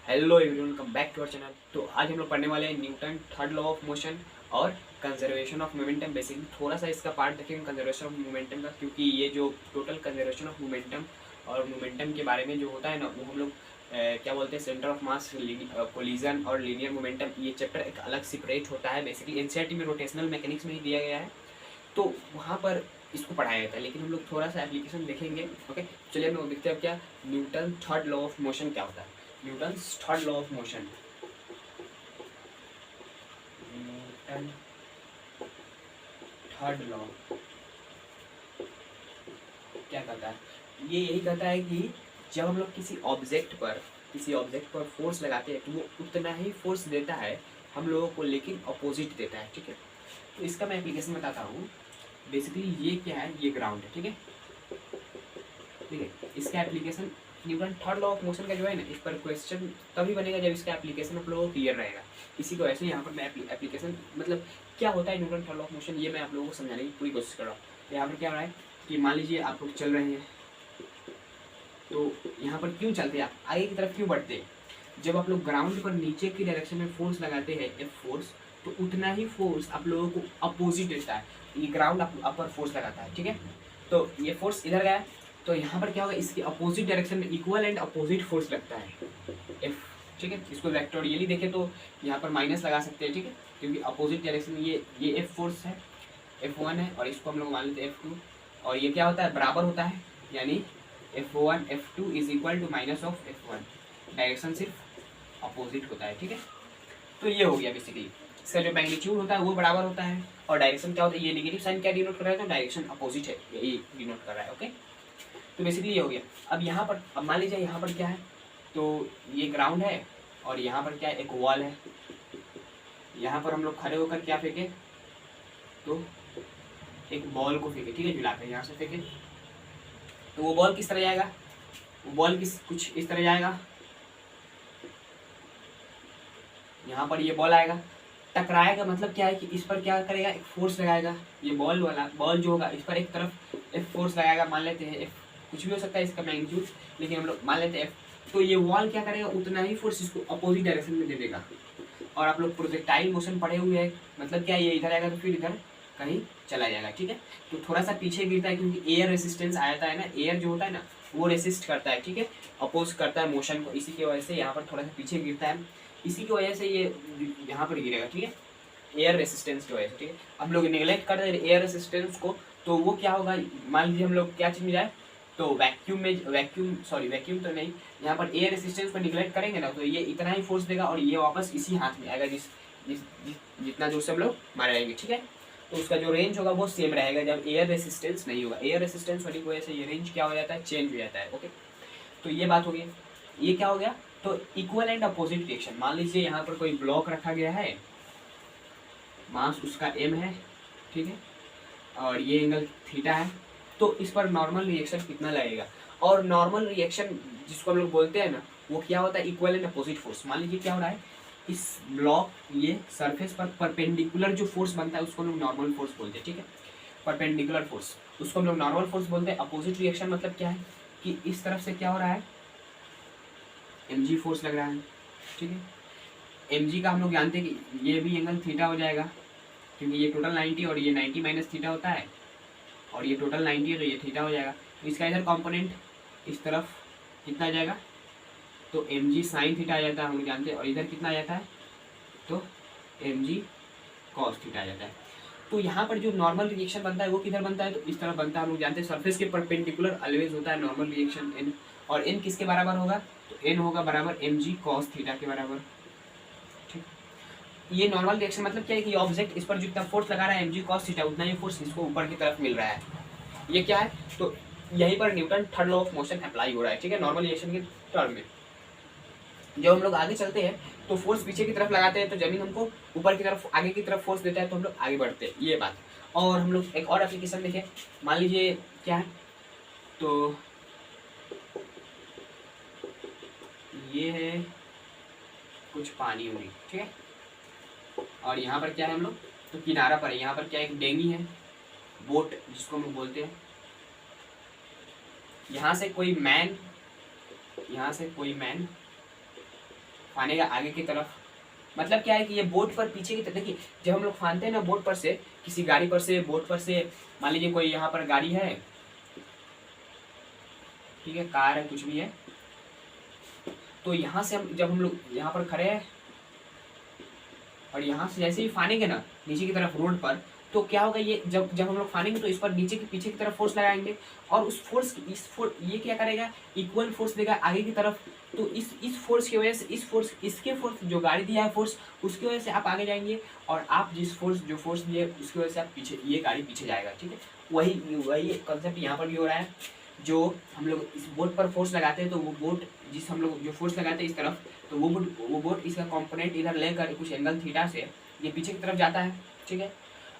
Hello everyone, welcome back to our channel. तो आज हम लोग पढ़ने वाले हैं Newton third law of motion और कंजर्वेशन ऑफ मोमेंटम। बेसिकली थोड़ा सा इसका पार्ट देखेंगे कंजर्वेशन ऑफ मोमेंटम का, क्योंकि ये जो टोटल कंजर्वेशन ऑफ मोमेंटम और मोमेंटम के बारे में जो होता है ना, वो हम लोग क्या बोलते हैं, सेंटर ऑफ मास, कोलिजन और लीनियर मोमेंटम, ये चैप्टर एक अलग सेपरेट होता है। बेसिकली एनसीईआरटी में रोटेशनल मैकेनिक्स में ही दिया गया है, तो वहाँ पर इसको पढ़ाया जाता है, लेकिन हम लोग थोड़ा सा एप्लीकेशन देखेंगे। ओके, चलिए हम लोग देखते हैं क्या Newton third law of motion क्या होता है। Newton's third law of motion, Newton third law क्या कहता है? ये यही कहता है कि जब हम लोग किसी ऑब्जेक्ट पर फोर्स लगाते हैं तो वो उतना ही फोर्स देता है हम लोगों को, लेकिन अपोजिट देता है। ठीक है, तो इसका मैं एप्लीकेशन बताता हूँ। बेसिकली ये क्या है, ये ग्राउंड है। ठीक है, ठीक है, इसका application Newton third law of motion का जो है ना, इस पर क्वेश्चन तभी बनेगा जब इसका एप्लीकेशन आप लोगों को क्लियर रहेगा। इसी को ऐसे यहाँ पर मैं एप्लीकेशन मतलब क्या होता है Newton third law of motion, ये मैं आप लोगों को समझाने की पूरी कोशिश कर रहा हूँ। यहाँ पर क्या हो रहा है कि मान लीजिए आप लोग चल रहे हैं, तो यहाँ पर क्यों चलते हैं, आप आगे की तरफ क्यों बढ़ते हैं? जब आप लोग ग्राउंड पर नीचे की डायरेक्शन में फोर्स लगाते हैं, एफ फोर्स, तो उतना ही फोर्स आप लोगों को अपोजिट देता है। ये ग्राउंड अपर फोर्स लगाता है। ठीक है, तो ये फोर्स इधर गया, तो यहाँ पर क्या होगा, इसकी अपोजिट डायरेक्शन में इक्वल एंड अपोजिट फोर्स लगता है, एफ। ठीक है, इसको वेक्टोरियली देखें तो यहाँ पर माइनस लगा सकते हैं। ठीक है, क्योंकि अपोजिट डायरेक्शन में ये एफ फोर्स है, F1 है, और इसको हम लोग मान लेते हैं F2, और ये क्या होता है, बराबर होता है, यानी F1 F2 is equal to minus of F1। Direction सिर्फ अपोजिट होता है। ठीक है, तो ये हो गया बेसिकली। इसका जो मैग्नीट्यूड होता है वो बराबर होता है, और डायरेक्शन क्या होता है, ये नेगेटिव साइन क्या डिनोट कर रहा है, तो डायरेक्शन अपोजिट है, यही डिनोट कर रहा है। ओके, तो बेसिकली ये हो गया। अब यहाँ पर, अब मान लीजिए यहाँ पर क्या है, तो ये ग्राउंड है और यहाँ पर क्या है, एक वॉल है। यहाँ पर हम लोग खड़े होकर क्या फेंके, तो एक बॉल को फेंके। ठीक है, झुलाकर यहाँ से फेंके, तो वो बॉल किस तरह जाएगा, वो बॉल कुछ इस तरह जाएगा। यहाँ पर ये बॉल आएगा, टकराएगा, मतलब क्या है कि इस पर क्या करेगा, एक फोर्स लगाएगा। ये बॉल वाला बॉल जो होगा, इस पर एक तरफ एफ फोर्स लगाएगा, मान लेते हैं एफ, कुछ भी हो सकता है इसका मैग्नीट्यूड, लेकिन हम लोग मान लेते हैं एफ। तो ये वॉल क्या करेगा, उतना ही फोर्स इसको अपोजिट डायरेक्शन में दे देगा। और आप लोग प्रोजेक्टाइल मोशन पढ़े हुए हैं, मतलब क्या, ये इधर आएगा तो फिर इधर कहीं चला जाएगा। ठीक है, तो थोड़ा सा पीछे गिरता है, क्योंकि एयर रेसिस्टेंस आ जाता है ना, एयर जो होता है ना वो रेसिस्ट करता है। ठीक है, अपोज करता है मोशन को, इसी की वजह से यहाँ पर थोड़ा सा पीछे गिरता है, इसी की वजह से ये यहाँ पर गिरेगा। ठीक है, एयर रेसिस्टेंस की वजह से। ठीक है, हम लोग निगलेक्ट कर रहे एयर रेसिस्टेंस को, तो वो क्या होगा, मान लीजिए हम लोग क्या चीज में जाए, तो वैक्यूम तो नहीं, यहाँ पर एयर रेसिस्टेंस को निगलेक्ट करेंगे ना, तो ये इतना ही फोर्स देगा और ये वापस इसी हाथ में आएगा, जितना जोर से हम लोग मारेंगे। ठीक है, तो उसका जो रेंज होगा वो सेम रहेगा जब एयर रेसिस्टेंस नहीं होगा। एयर रेसिस्टेंस होने की वजह से ये रेंज क्या हो जाता है, चेंज हो जाता है। ओके, तो ये बात हो गई। ये क्या हो गया, तो इक्वल एंड अपोजिट रिएक्शन। मान लीजिए यहाँ पर कोई ब्लॉक रखा गया है, मास उसका m है। ठीक है, और ये एंगल थीटा है, तो इस पर नॉर्मल रिएक्शन कितना लगेगा। और नॉर्मल रिएक्शन जिसको हम लोग बोलते हैं ना, वो क्या होता है, इक्वल एंड अपोजिट फोर्स। मान लीजिए क्या हो रहा है, इस ब्लॉक, ये सरफेस पर परपेंडिकुलर जो फोर्स बनता है उसको हम लोग नॉर्मल फोर्स बोलते हैं। ठीक है, परपेंडिकुलर फोर्स उसको हम लोग नॉर्मल फोर्स बोलते हैं। अपोजिट रिएक्शन मतलब क्या है कि इस तरफ से क्या हो रहा है, mg फोर्स लग रहा है। ठीक है, mg का हम लोग जानते हैं कि ये भी एंगल थीटा हो जाएगा, क्योंकि ये टोटल 90 और ये 90 माइनस थीटा होता है, और ये टोटल 90 है तो ये थीटा हो जाएगा। तो इसका इधर कंपोनेंट इस तरफ कितना आ जाएगा, तो mg साइन थीटा आ जाता है, हम लोग जानते हैं, और इधर कितना आ जाता है, तो mg कॉस थीटा आ जाता है। तो यहाँ पर जो नॉर्मल रिएक्शन बनता है वो किधर बनता है, तो इस तरफ बनता है। हम लोग जानते हैं सरफेस के परपेंडिकुलर ऑलवेज होता है नॉर्मल रिएक्शन n, और n किसके बराबर होगा, तो n होगा बराबर mg कॉस थीटा के बराबर। ठीक, ये नॉर्मल रिएक्शन मतलब क्या है कि ऑब्जेक्ट इस पर जितना फोर्स लगा रहा है mg cos थीटा, उतना ही फोर्स इसको ऊपर की तरफ मिल रहा है। ये क्या है, तो यहीं पर Newton third law of motion apply हो रहा है। ठीक है, नॉर्मल रिएक्शन के टर्म में जब हम लोग आगे चलते हैं तो फोर्स पीछे की तरफ लगाते हैं, तो जमीन हमको ऊपर की तरफ, आगे की तरफ फोर्स देता है, तो हम लोग आगे बढ़ते हैं, ये बात। और हम लोग एक और एप्लीकेशन देखें, मान लीजिए क्या है, तो ये है कुछ पानी हुई। ठीक है, और यहाँ पर क्या है, हम लोग तो किनारा पर है, यहाँ पर क्या एक डेंगी है, बोट जिसको हम लोग बोलते हैं। यहाँ से कोई मैन फानेगा आगे की तरफ। मतलब क्या है कि ये बोट पर पीछे की तरफ, देखिए जब हम लोग फानते हैं ना बोट पर से, किसी गाड़ी पर से, बोट पर से, मान लीजिए कोई यहाँ पर गाड़ी है, ठीक है, कार है, कुछ भी है, तो यहाँ से हम जब हम लोग यहाँ पर खड़े हैं और यहाँ से जैसे ही फानेंगे ना नीचे की तरफ रोड पर, तो क्या होगा, ये जब जब हम लोग फानेंगे तो इस पर नीचे की पीछे की तरफ फोर्स लगाएंगे, और उस फोर्स ये क्या करेगा, इक्वल फोर्स देगा आगे की तरफ। तो इस फोर्स की वजह से इसके फोर्स जो गाड़ी दिया है फोर्स, उसकी वजह से आप आगे जाएंगे, और आप जो फोर्स दिए उसकी वजह से आप पीछे, ये गाड़ी पीछे जाएगा। ठीक है, वही कंसेप्ट यहाँ पर भी हो रहा है। जो हम लोग इस बोट पर फोर्स लगाते हैं, तो वो बोट जिस हम लोग जो फोर्स लगाते हैं इस तरफ, तो वो बोट इसका कंपोनेंट इधर लेकर कुछ एंगल थीटा से ये पीछे की तरफ जाता है। ठीक है,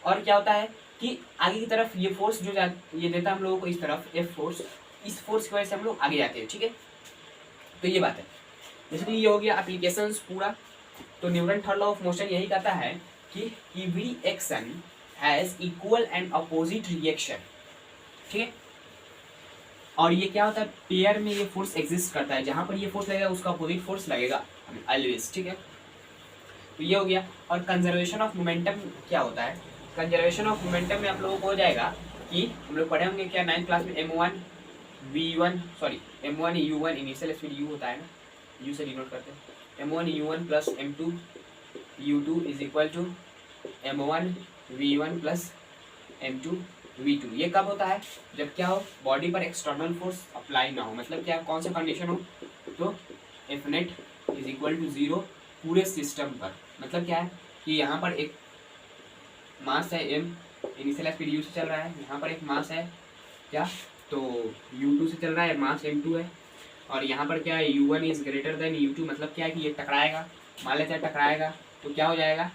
और क्या होता है कि आगे की तरफ ये फोर्स जो ये देता है हम लोगों को इस तरफ एफ फोर्स, इस फोर्स की वजह से हम लोग आगे जाते हैं। ठीक है, तो ये बात है। जैसे ये हो गया एप्लीकेशंस पूरा। तो Newton third law of motion यही कहता है कि every action has equal and opposite reaction. ठीक है, और ये क्या होता है, पेयर में ये फोर्स एग्जिस्ट करता है, जहां पर ये फोर्स लगेगा उसका अपोजिट फोर्स लगेगा ऑलवेज। ठीक है, तो ये हो गया। और कंजर्वेशन ऑफ मोमेंटम क्या होता है, कंजर्वेशन ऑफ मोमेंटम में आप लोगों को हो जाएगा कि हम लोग पढ़े होंगे क्या 9th क्लास में, m1 u1 initial speed u होता है ना, u से डिनोट करते हैं, m1 u1 plus m2 u2 is equal to m1 v1 plus m2 v2। ये कब होता है, जब क्या हो, बॉडी पर एक्सटर्नल फोर्स अप्लाई ना हो। मतलब क्या, कौन सा कंडीशन हो, तो F net is equal to 0 पूरे सिस्टम पर। मतलब क्या है कि यहाँ पर एक मास है m, इनिशियल स्पीड u से चल रहा है, यहाँ पर एक मास है क्या, तो u2 से चल रहा है, मास m2 है, और यहाँ पर क्या है, u1 is greater than u2। मतलब क्या है कि ये टकराएगा, मान लेते हैं टकराएगा, तो क्या हो जाएगा,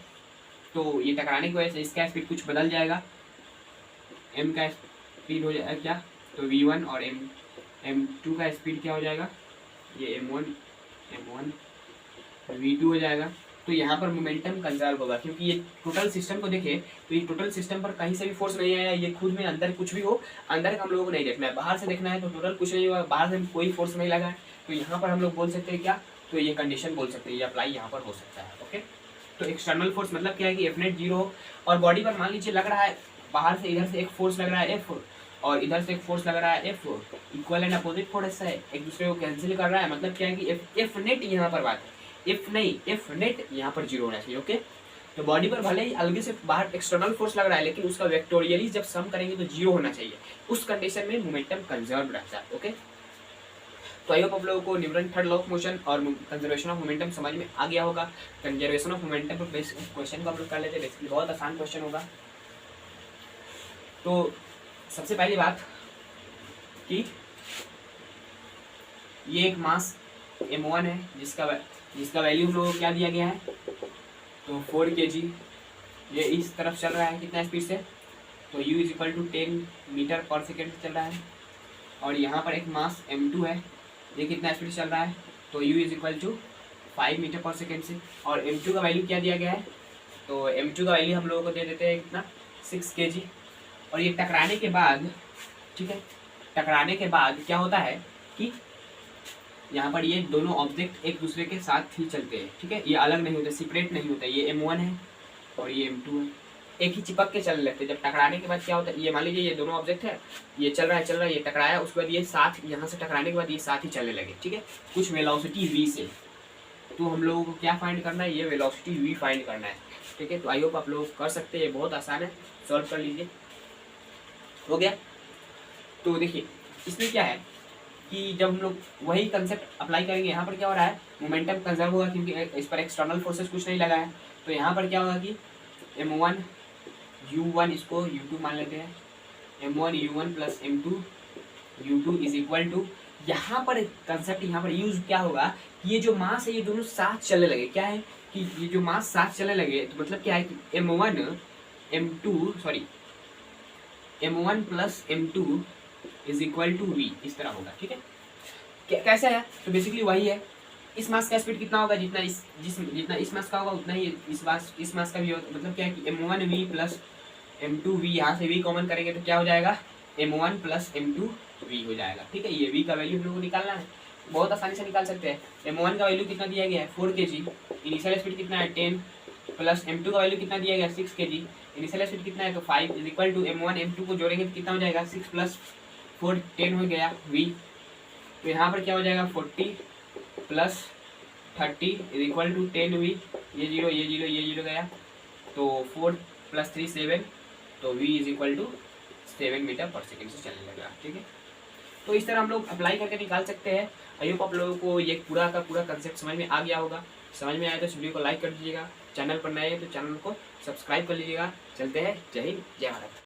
तो ये टकराने की वजह से इसका स्पीड कुछ बदल जाएगा, m का स्पीड हो जाएगा क्या, तो v1, और m2 का स्पीड क्या हो जाएगा, ये m1 v2 हो जाएगा। तो यहाँ पर मोमेंटम कंजर्व होगा, क्योंकि ये टोटल सिस्टम को देखें तो ये टोटल सिस्टम पर कहीं से भी फोर्स नहीं आया, ये खुद में अंदर कुछ भी हो, अंदर का हम लोगों को नहीं देखना है, बाहर से देखना है। तो टोटल कुछ नहीं हुआ, बाहर से कोई फोर्स नहीं लगा है, तो यहाँ पर हम लोग बोल सकते हैं क्या, तो ये कंडीशन बोल सकते हैं, ये अप्लाई यहाँ पर हो सकता है। ओके, तो एक्सटर्नल फोर्स मतलब क्या है कि एफ नेट 0 हो, और बॉडी पर मान लीजिए लग रहा है बाहर से, इधर से एक फोर्स लग रहा है एफ, और इधर से एक फोर्स लग रहा है F, equal and opposite force है, एक दूसरे को कैंसिल कर रहा है। मतलब क्या है कि एफ नेट यहाँ पर बात है, एफ नहीं, एफ नेट यहाँ पर 0 होना चाहिए। ओके, तो बॉडी पर भले ही अलग से बाहर एक्सटर्नल फोर्स लग रहा है, लेकिन उसका वेक्टोरियली जब सम करेंगे तो 0 होना चाहिए। उस कंडीशन में मोमेंटम कंजर्व रहता है। ओके, तो आई होप आप लोगों को Newton third law of motion और कंजर्वेशन ऑफ मोमेंटम समझ में आ गया होगा। कंजर्वेशन ऑफ मोमेंटम पर बेस क्वेश्चन को आप लोग कर लेते हैं, बेसिकली बहुत आसान क्वेश्चन होगा। तो सबसे पहली बात कि ये एक मास m1 है, जिसका वैल्यू हम लोगों को क्या दिया गया है, तो 4 kg। ये इस तरफ चल रहा है कितना स्पीड से, तो u is equal to 10 metre per second से चल रहा है, और यहाँ पर एक मास m2 है, ये कितना स्पीड चल रहा है, तो u is equal to 5 metre per second से। और m2 का वैल्यू क्या दिया गया है, तो m2 का वैल्यू हम लोगों को दे देते हैं कितना, 6 kg। और ये टकराने के बाद, ठीक है, टकराने के बाद क्या होता है कि यहाँ पर ये दोनों ऑब्जेक्ट एक दूसरे के साथ ही चलते हैं। ठीक है, ये अलग नहीं होते, सेपरेट नहीं होता। ये m1 है और ये m2 है, एक ही चिपक के चल लेते हैं। जब टकराने के बाद क्या होता है, ये मान लीजिए ये दोनों ऑब्जेक्ट है, ये चल रहा है, ये टकराया, उसके बाद ये साथ, यहाँ से टकराने के बाद ये साथ ही चलने लगे। ठीक है, कुछ वेलोसिटी v से, तो हम लोगों को क्या फाइंड करना है, ये वेलोसिटी v फाइंड करना है। ठीक है, तो आई होप आप लोग कर सकते हैं, बहुत आसान है, सॉल्व कर लीजिए। हो गया, तो देखिए इसमें क्या है कि जब हम लोग वही कंसेप्ट अप्लाई करेंगे, यहाँ पर क्या हो रहा है, मोमेंटम कंजर्व होगा क्योंकि इस पर एक्सटर्नल फोर्सेस कुछ नहीं लगा है। तो यहाँ पर क्या होगा कि m1 u1, इसको u2 मान लेते हैं, m1 u1 plus m2 u2 is equal to, यहाँ पर कंसेप्ट यहाँ पर यूज क्या होगा, ये जो मास है ये दोनों साथ चलने लगे। क्या है कि ये जो मास साथ चलने लगे, तो मतलब क्या है कि m1 plus m2 is equal to v, इस तरह होगा। ठीक है, कैसे है, तो बेसिकली वही है, इस मास का स्पीड कितना होगा, जितना इस मास का होगा उतना ही इस मास का भी होगा। मतलब क्या है कि m1 v plus m2 v, यहाँ से v कॉमन करेंगे तो क्या हो जाएगा, m1 प्लस m2 v हो जाएगा। ठीक है, ये v का वैल्यू हम लोग को निकालना है। बहुत आसानी से निकाल सकते हैं। m1 का वैल्यू कितना दिया गया है 4 kg, इनिशियल स्पीड कितना है 10, प्लस m2 का वैल्यू कितना दिया गया है 6 kg, इनिशियल स्पीड कितना है तो 5 is equal to m1 m2 को जोड़ेंगे तो कितना हो जाएगा 6 प्लस 4 10 हो गया v। तो यहाँ पर क्या हो जाएगा 40 plus 30 is equal to 10v, ये जीरो गया, तो 4 प्लस 3 7, तो v is equal to 7 metre per second से चलने लगा। ठीक है, तो इस तरह हम लोग अप्लाई करके निकाल सकते हैं। आई होप आप लोगों को ये पूरा का पूरा कंसेप्ट समझ में आ गया होगा। समझ में आया तो इस वीडियो को लाइक कर दीजिएगा, चैनल पर नए हैं तो चैनल को सब्सक्राइब कर लीजिएगा। चलते हैं, जय हिंद जय भारत।